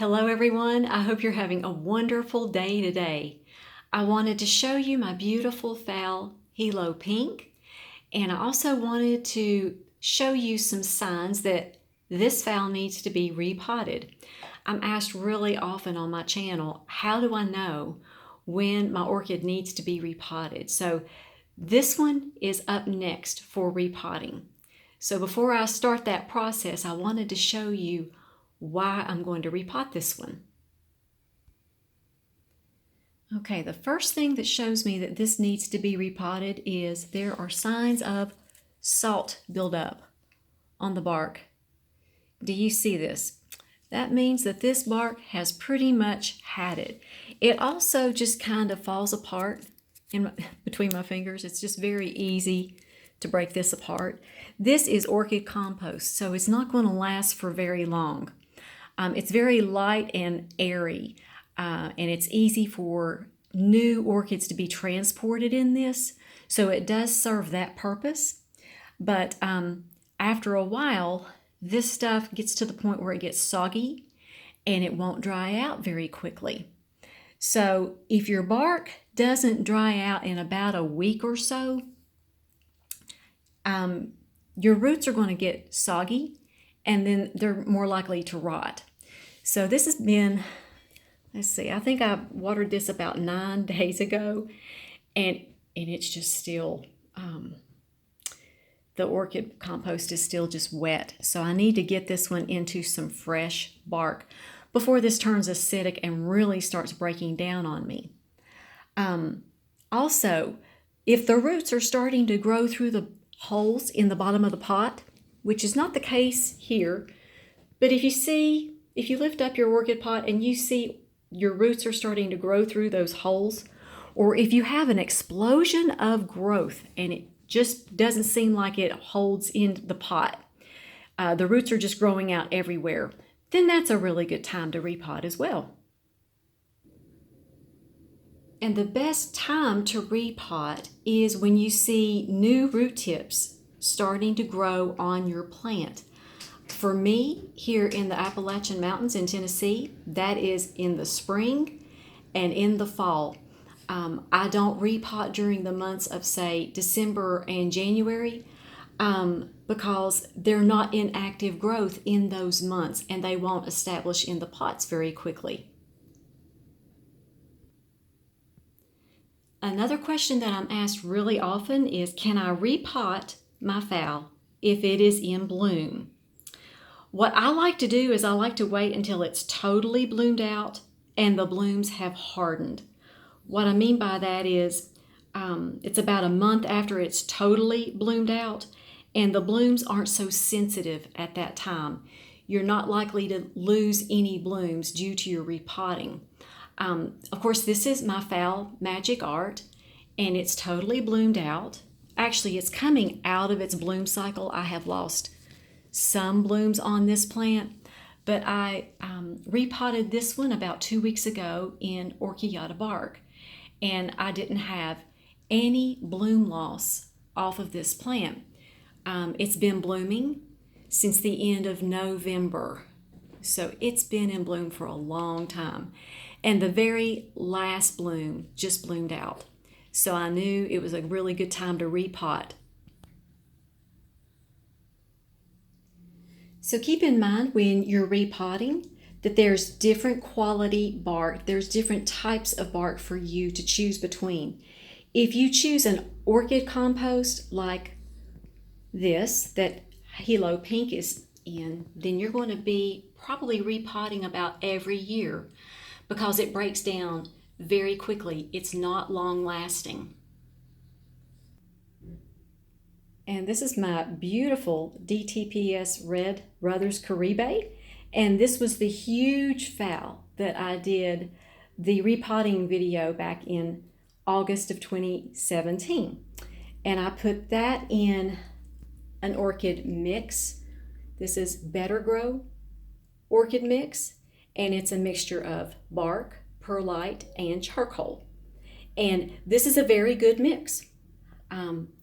Hello everyone, I hope you're having a wonderful day today. I wanted to show you my beautiful phal Hilo Pink, and I also wanted to show you some signs that this phal needs to be repotted. I'm asked really often on my channel, how do I know when my orchid needs to be repotted? So this one is up next for repotting. So before I start that process, I wanted to show you why I'm going to repot this one. Okay, the first thing that shows me that this needs to be repotted is there are signs of salt buildup on the bark. Do you see this? That means that this bark has pretty much had it. It also just kind of falls apart between my fingers. It's just very easy to break this apart. This is orchid compost, so it's not going to last for very long. It's very light and airy, and it's easy for new orchids to be transported in this, so it does serve that purpose. But after a while, this stuff gets to the point where it gets soggy and it won't dry out very quickly. So if your bark doesn't dry out in about a week or so, your roots are going to get soggy and then they're more likely to rot. So this has been, let's see, I think I watered this about 9 days ago, and it's just still, the orchid compost is still just wet. So I need to get this one into some fresh bark before this turns acidic and really starts breaking down on me. Also, if the roots are starting to grow through the holes in the bottom of the pot, which is not the case here, but if you lift up your orchid pot and you see your roots are starting to grow through those holes, or if you have an explosion of growth and it just doesn't seem like it holds in the pot, the roots are just growing out everywhere, then that's a really good time to repot as well. And the best time to repot is when you see new root tips starting to grow on your plant. For me, here in the Appalachian Mountains in Tennessee, that is in the spring and in the fall. I don't repot during the months of, say, December and January because they're not in active growth in those months and they won't establish in the pots very quickly. Another question that I'm asked really often is, can I repot my phal if it is in bloom? What I like to do is I like to wait until it's totally bloomed out and the blooms have hardened. What I mean by that is it's about a month after it's totally bloomed out and the blooms aren't so sensitive at that time. You're not likely to lose any blooms due to your repotting. Of course, this is my phal Magic Art and it's totally bloomed out. Actually, it's coming out of its bloom cycle. I have lost some blooms on this plant, but I repotted this one about 2 weeks ago in Orchiata bark, and I didn't have any bloom loss off of this plant. It's been blooming since the end of November, so it's been in bloom for a long time, and the very last bloom just bloomed out, so I knew it was a really good time to repot. So keep in mind when you're repotting that there's different quality bark, there's different types of bark for you to choose between. If you choose an orchid compost like this that Hilo Pink is in, then you're going to be probably repotting about every year because it breaks down very quickly. It's not long lasting. And this is my beautiful DTPS Red Brothers Caribe. And this was the huge phal that I did the repotting video back in August of 2017. And I put that in an orchid mix. This is Better Gro orchid mix. And it's a mixture of bark, perlite, and charcoal. And this is a very good mix.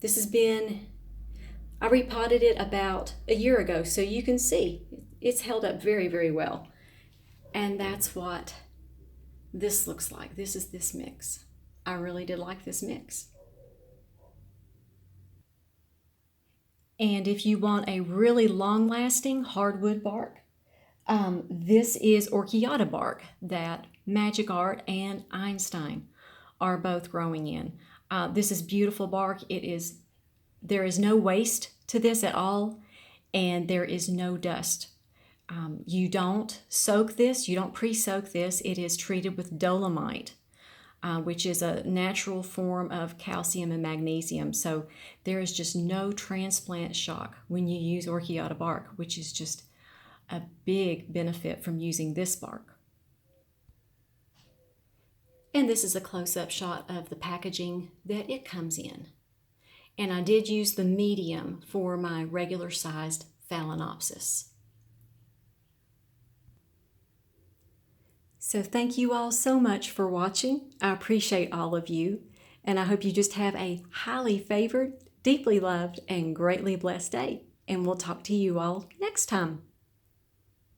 This has been, I repotted it about a year ago, so you can see it's held up very, very well. And that's what this looks like. This is this mix. I really did like this mix. And if you want a really long-lasting hardwood bark, this is Orchiata bark that Magic Art and Einstein are both growing in. This is beautiful bark. There is no waste to this at all, and there is no dust. You don't soak this, you don't pre-soak this. It is treated with dolomite, which is a natural form of calcium and magnesium. So there is just no transplant shock when you use Orchiata bark, which is just a big benefit from using this bark. And this is a close-up shot of the packaging that it comes in. And I did use the medium for my regular sized Phalaenopsis. So thank you all so much for watching. I appreciate all of you, and I hope you just have a highly favored, deeply loved, and greatly blessed day. And we'll talk to you all next time.